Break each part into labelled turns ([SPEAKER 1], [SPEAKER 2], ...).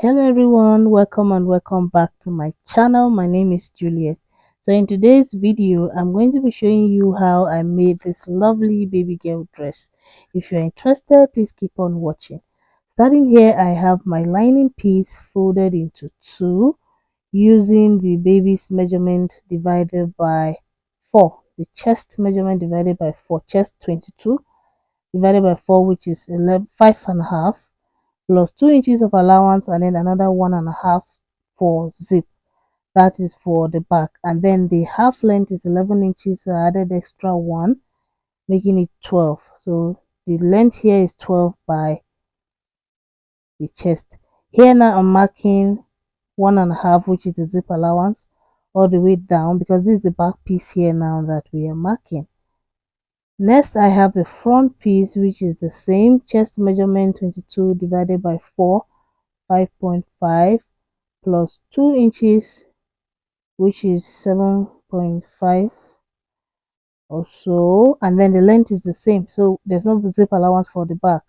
[SPEAKER 1] Hello everyone, welcome and welcome back to my channel. My name is Juliet. So in today's video, I'm going to be showing you how I made this lovely baby girl dress. If you're interested, please keep on watching. Starting here, I have my lining piece folded into two using the baby's measurement divided by 4. The chest measurement divided by 4, chest 22 divided by 4, which is 11, 5.5 plus 2 inches of allowance, and then another 1.5 for zip, that is for the back, and then the half length is 11 inches, so I added extra 1 making it 12. So the length here is 12 by the chest. Here now I'm marking 1.5, which is the zip allowance, all the way down, because this is the back piece here now that we are marking. Next I have the front piece, which is the same chest measurement 22 divided by 4, 5.5 plus 2 inches, which is 7.5 or so, and then the length is the same, so there's no zip allowance for the back.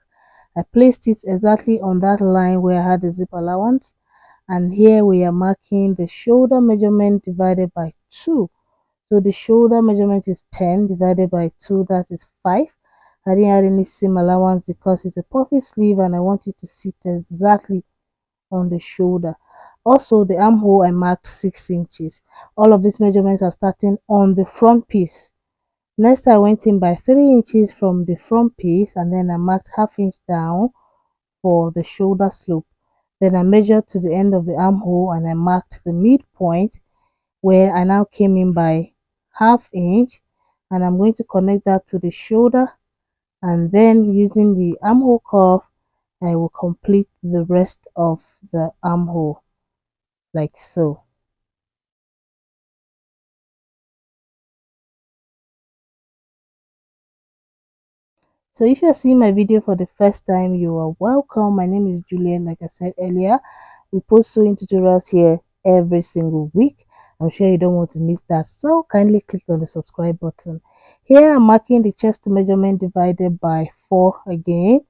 [SPEAKER 1] I placed it exactly on that line where I had the zip allowance, and here we are marking the shoulder measurement divided by 2. So the shoulder measurement is 10 divided by 2, that is 5. I didn't add any seam allowance because it's a puffy sleeve and I want it to sit exactly on the shoulder. Also, the armhole I marked 6 inches. All of these measurements are starting on the front piece. Next, I went in by 3 inches from the front piece, and then I marked ½ inch down for the shoulder slope. Then I measured to the end of the armhole and I marked the midpoint, where I now came in by ½ inch, and I'm going to connect that to the shoulder, and then using the armhole curve I will complete the rest of the armhole like so. So if you're seeing my video for the first time, you are welcome. My name is Julian. Like I said earlier, we post sewing tutorials here every single week. I'm sure you don't want to miss that, so kindly click on the subscribe button. Here I'm marking the chest measurement divided by 4 again,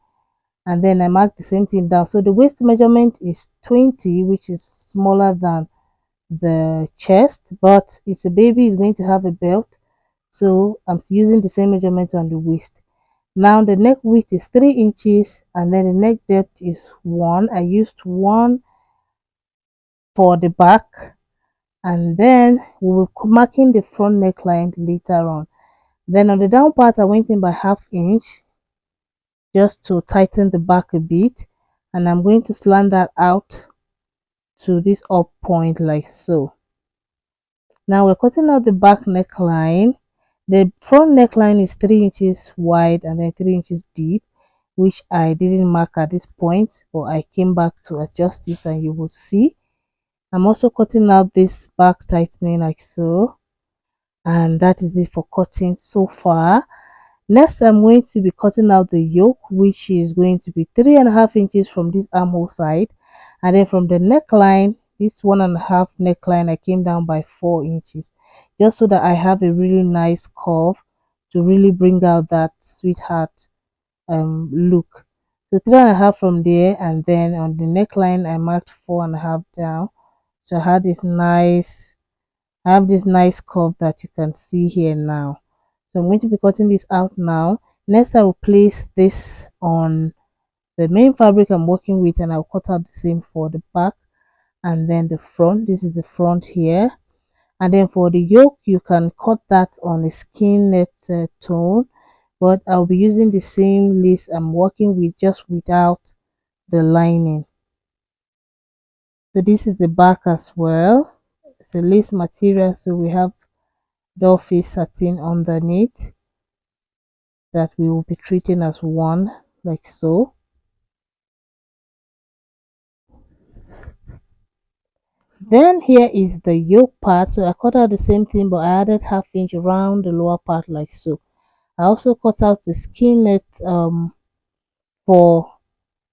[SPEAKER 1] and then I mark the same thing down. So the waist measurement is 20, which is smaller than the chest, but it's a baby, is going to have a belt, so I'm using the same measurement on the waist. Now the neck width is 3 inches, and then the neck depth is 1. I used 1 for the back, and then we will be marking the front neckline later on. Then on the down part I went in by ½ inch just to tighten the back a bit, and I'm going to slant that out to this up point like so. Now we're cutting out the back neckline. The front neckline is 3 inches wide and then 3 inches deep, which I didn't mark at this point, but I came back to adjust it and you will see. I'm also cutting out this back tightening like so, and that is it for cutting so far. Next I'm going to be cutting out the yoke, which is going to be 3.5 inches from this armhole side, and then from the neckline, this 1.5 neckline, I came down by 4 inches, just so that I have a really nice curve to really bring out that sweetheart look. So 3.5 from there, and then on the neckline I marked 4.5 down, so I have this nice curve that you can see here now. So I'm going to be cutting this out now. Next I will place this on the main fabric I'm working with, and I'll cut out the same for the back and then the front. This is the front here, and then for the yoke you can cut that on a skin net tone, but I'll be using the same lace I'm working with, just without the lining. So this is the back as well. It's a lace material, so we have doll face satin underneath that we will be treating as one like so. Then here is the yoke part, so I cut out the same thing, but I added ½ inch around the lower part like so. I also cut out the skin net for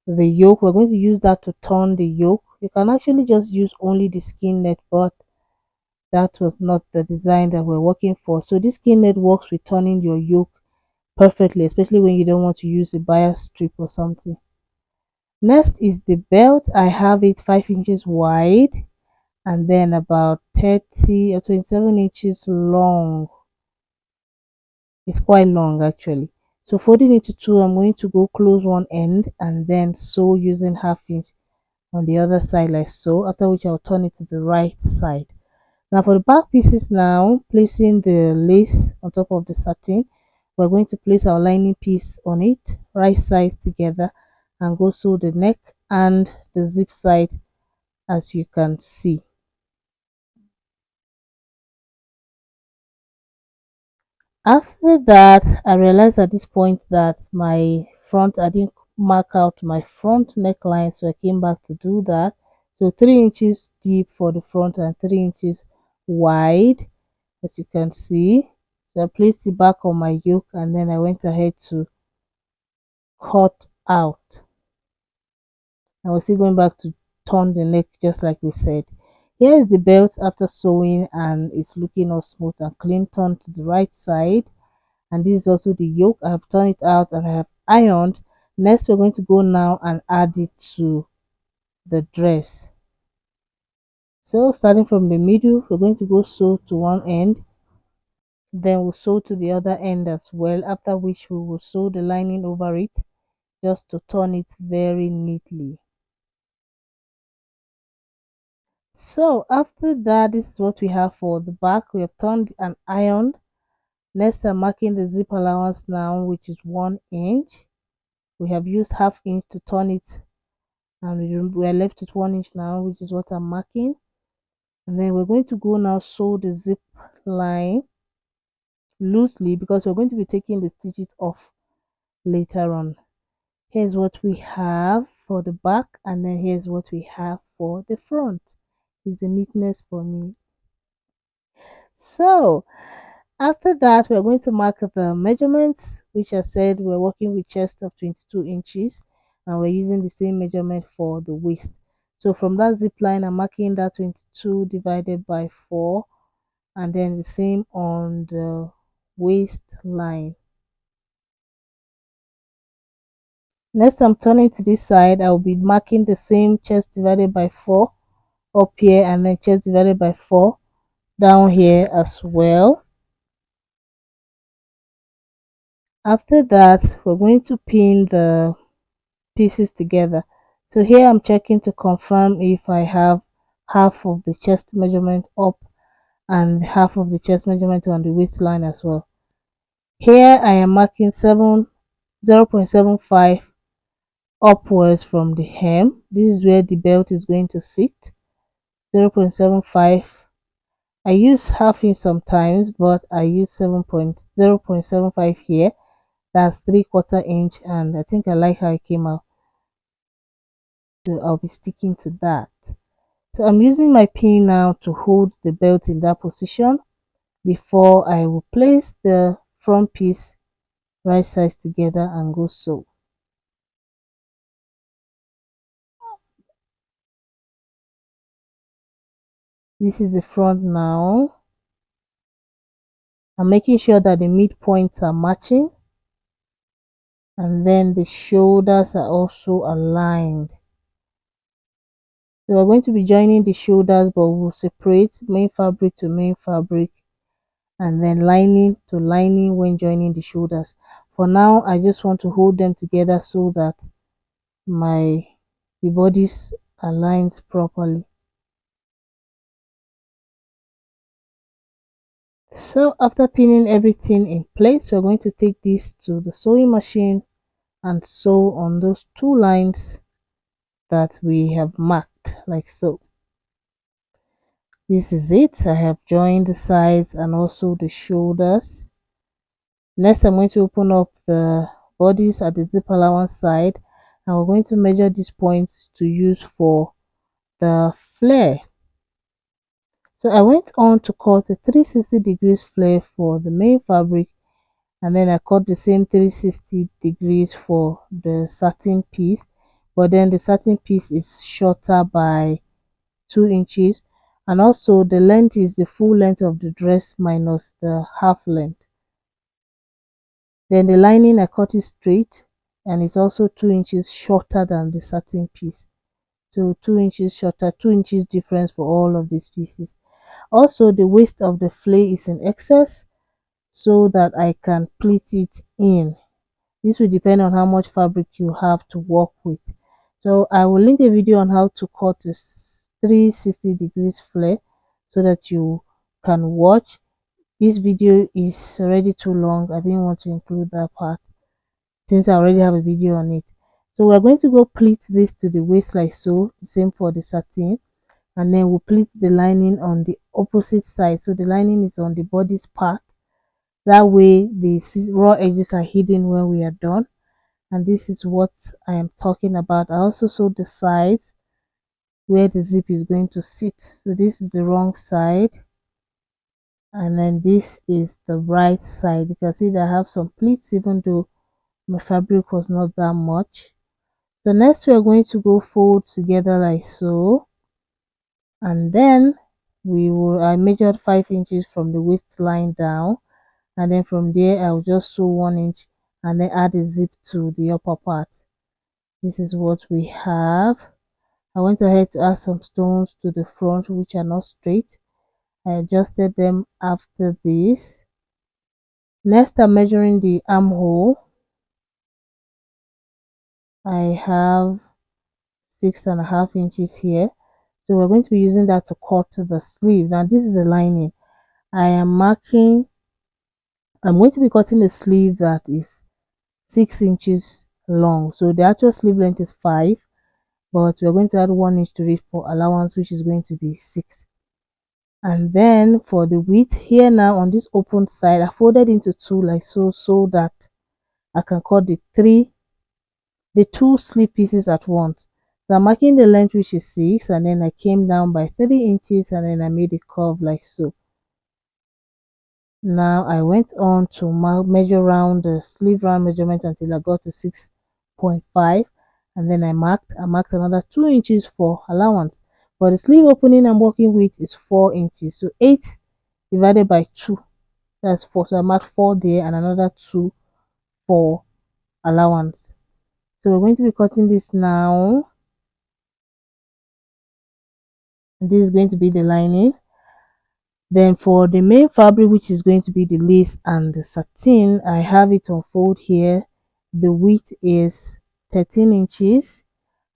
[SPEAKER 1] the yoke. We're going to use that to turn the yoke. You can actually just use only the skin net, but that was not the design that we're working for. So this skin net works with turning your yoke perfectly, especially when you don't want to use a bias strip or something. Next is the belt. I have it 5 inches wide and then about 30 or 27 inches long. It's quite long actually. So folding it to two, I'm going to go close one end and then sew using half inch on the other side like so, after which I'll turn it to the right side. Now for the back pieces, now placing the lace on top of the satin, we're going to place our lining piece on it, right sides together, and go sew the neck and the zip side as you can see. After that, I realized at this point that my front, I didn't mark out my front neckline, so I came back to do that. So 3 inches deep for the front and 3 inches wide, as you can see. So I placed it back on my yoke and then I went ahead to cut out. I was still going back to turn the neck just like we said. Here is the belt after sewing and it's looking all smooth and clean. Turn to the right side, and this is also the yoke. I have turned it out and I have ironed. Next we're going to go now and add it to the dress. So starting from the middle, we're going to go sew to one end, then we'll sew to the other end as well, after which we will sew the lining over it just to turn it very neatly. So after that, this is what we have for the back. We have turned and ironed. Next I'm marking the zip allowance now, which is 1 inch. We have used half inch to turn it, and we are left with 1 inch now, which is what I'm marking. And then we're going to go now sew the zip line loosely because we're going to be taking the stitches off later on. Here's what we have for the back, and then here's what we have for the front. Is the neatness for me. So after that, we're going to mark the measurements, which I said we're working with chest of 22 inches, and we're using the same measurement for the waist. So from that zip line, I'm marking that 22 divided by 4, and then the same on the waistline. Next, I'm turning to this side. I'll be marking the same chest divided by 4 up here, and then chest divided by 4 down here as well. After that, we're going to pin the pieces together. So here I'm checking to confirm if I have half of the chest measurement up and half of the chest measurement on the waistline as well. Here I am marking 0.75 upwards from the hem. This is where the belt is going to sit. 0.75. I use half inch sometimes, but I use 0.75 here. That's 3/4 inch, and I think I like how it came out. So I'll be sticking to that. So I'm using my pin now to hold the belt in that position before I will place the front piece right sides together and go sew. This is the front now. I'm making sure that the midpoints are matching, and then the shoulders are also aligned. So we're going to be joining the shoulders, but we'll separate main fabric to main fabric and then lining to lining when joining the shoulders. For now, I just want to hold them together so that the bodice aligns properly. So after pinning everything in place, we're going to take this to the sewing machine and sew on those two lines that we have marked like so. This is it. I have joined the sides and also the shoulders. Next, I'm going to open up the bodice at the zip allowance side, and we're going to measure these points to use for the flare. So I went on to cut a 360 degrees flare for the main fabric, and then I cut the same 360 degrees for the satin piece, but then the satin piece is shorter by 2 inches, and also the length is the full length of the dress minus the half length. Then the lining I cut it straight and it's also 2 inches shorter than the satin piece. So 2 inches shorter, 2 inches difference for all of these pieces. Also, the waist of the flay is in excess so that I can pleat it in. This will depend on how much fabric you have to work with. So I will link a video on how to cut a 360 degrees flare so that you can watch. This video is already too long. I didn't want to include that part since I already have a video on it. So we're going to go pleat this to the waist like so, the same for the satin, and then we'll pleat the lining on the opposite side. So the lining is on the bodice part. That way the raw edges are hidden when we are done. And this is what I am talking about. I also sewed the sides where the zip is going to sit. So this is the wrong side, and then this is the right side. You can see that I have some pleats even though my fabric was not that much. So next we are going to go fold together like so, and then I measured 5 inches from the waistline down, and then from there I will just sew 1 inch and then add a zip to the upper part. This is what we have. I went ahead to add some stones to the front which are not straight. I adjusted them after this. Next, I'm measuring the armhole. I have 6.5 inches here. So we're going to be using that to cut the sleeve. Now this is the lining. I'm going to be cutting a sleeve that is 6 inches long. So the actual sleeve length is 5, but we're going to add 1 inch to it for allowance, which is going to be 6. And then for the width here, now on this open side I folded into two like so, so that I can cut the two sleeve pieces at once. So I'm marking the length, which is 6, and then I came down by 3 inches and then I made a curve like so. Now I went on to measure round the sleeve round measurement until I got to 6.5, and then I marked another 2 inches for allowance. For the sleeve opening I'm working with is 4 inches, so 8 divided by 2, that's 4. So I marked 4 there and another 2 for allowance. So we're going to be cutting this now. This is going to be the lining. Then for the main fabric, which is going to be the lace and the satin, I have it on fold here. The width is 13 inches,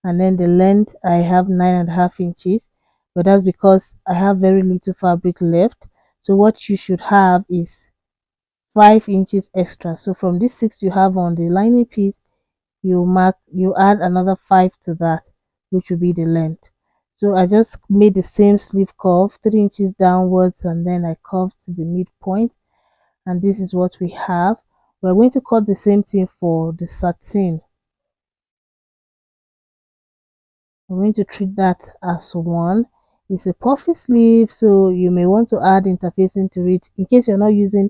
[SPEAKER 1] and then the length I have 9.5 inches, but that's because I have very little fabric left. So what you should have is 5 inches extra. So from this 6 you have on the lining piece, you add another 5 to that, which will be the length. So I just made the same sleeve curve 3 inches downwards, and then I curved to the midpoint, and this is what we have. We're going to cut the same thing for the satin. I'm going to treat that as one. It's a puffy sleeve, so you may want to add interfacing to it in case you're not using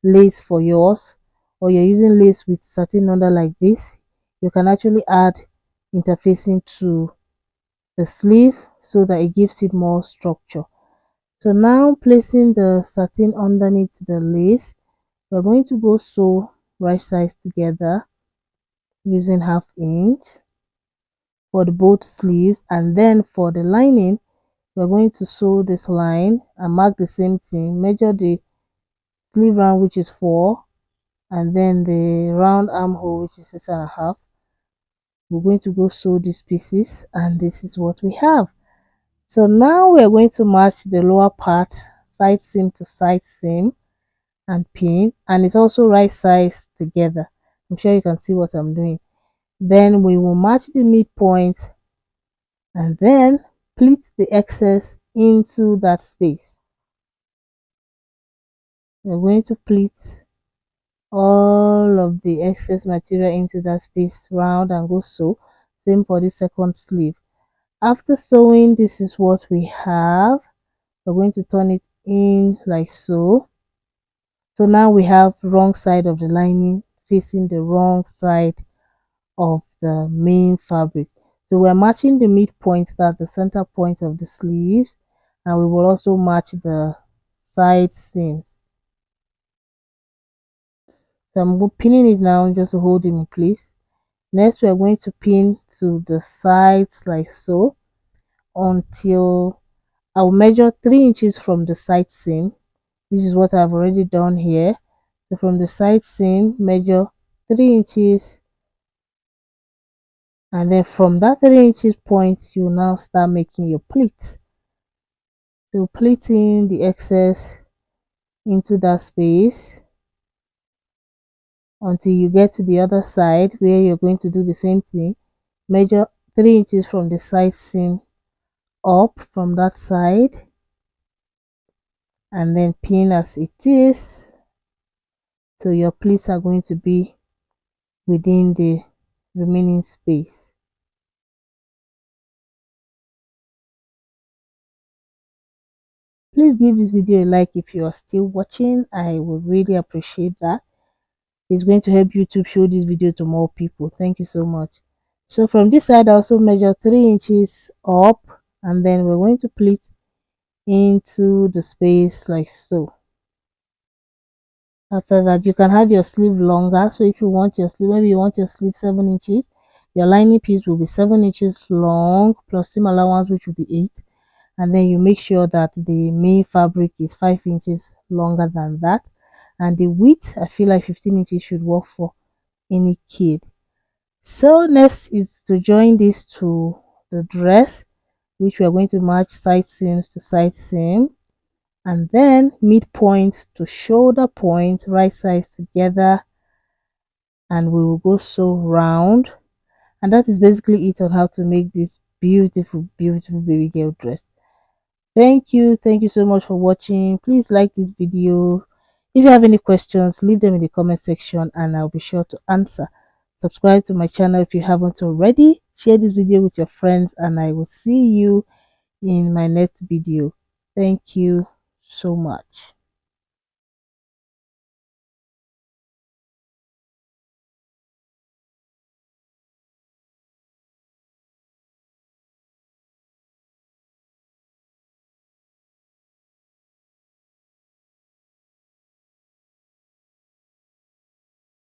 [SPEAKER 1] lace for yours, or you're using lace with satin under like this. You can actually add interfacing to the sleeve so that it gives it more structure. So now placing the satin underneath the lace, we're going to go sew right sides together using 1/2 inch for the both sleeves, and then for the lining we're going to sew this line and mark the same thing, measure the sleeve round, which is 4, and then the round armhole, which is 6.5. We're going to go sew these pieces, and this is what we have. So now we are going to match the lower part side seam to side seam and pin, and it's also right sides together. I'm sure you can see what I'm doing. Then we will match the midpoint and then pleat the excess into that space. We're going to pleat all of the excess material into that space round and go sew. Same for the second sleeve. After sewing, this is what we have. We're going to turn it in like so. So now we have wrong side of the lining facing the wrong side of the main fabric. So we're matching the midpoint, that's the center point of the sleeves, and we will also match the side seams. So I'm pinning it now just to hold it in place. Next, we are going to pin to the sides like so until I'll measure 3 inches from the side seam, which is what I've already done here. So from the side seam, measure 3 inches, and then from that 3 inches point, you now start making your pleat. So pleating the excess into that space until you get to the other side where you're going to do the same thing. Measure 3 inches from the side seam up from that side, and then pin as it is. So your pleats are going to be within the remaining space. Please give this video a like if you are still watching. I would really appreciate that. It's going to help YouTube show this video to more people. Thank you so much. So from this side, I also measure 3 inches up, and then we're going to pleat into the space like so. After that, you can have your sleeve longer. So if you want your sleeve, maybe you want your sleeve 7 inches, your lining piece will be 7 inches long plus seam allowance, which will be 8. And then you make sure that the main fabric is 5 inches longer than that, and the width, I feel like 15 inches should work for any kid. So next is to join this to the dress, which we are going to match side seams to side seam, and then midpoint to shoulder point, right sides together, and we will go so round. And that is basically it on how to make this beautiful baby girl dress. Thank you so much for watching. Please like this video. If you have any questions, leave them in the comment section and I'll be sure to answer. Subscribe to my channel if you haven't already. Share this video with your friends, and I will see you in my next video. Thank you so much.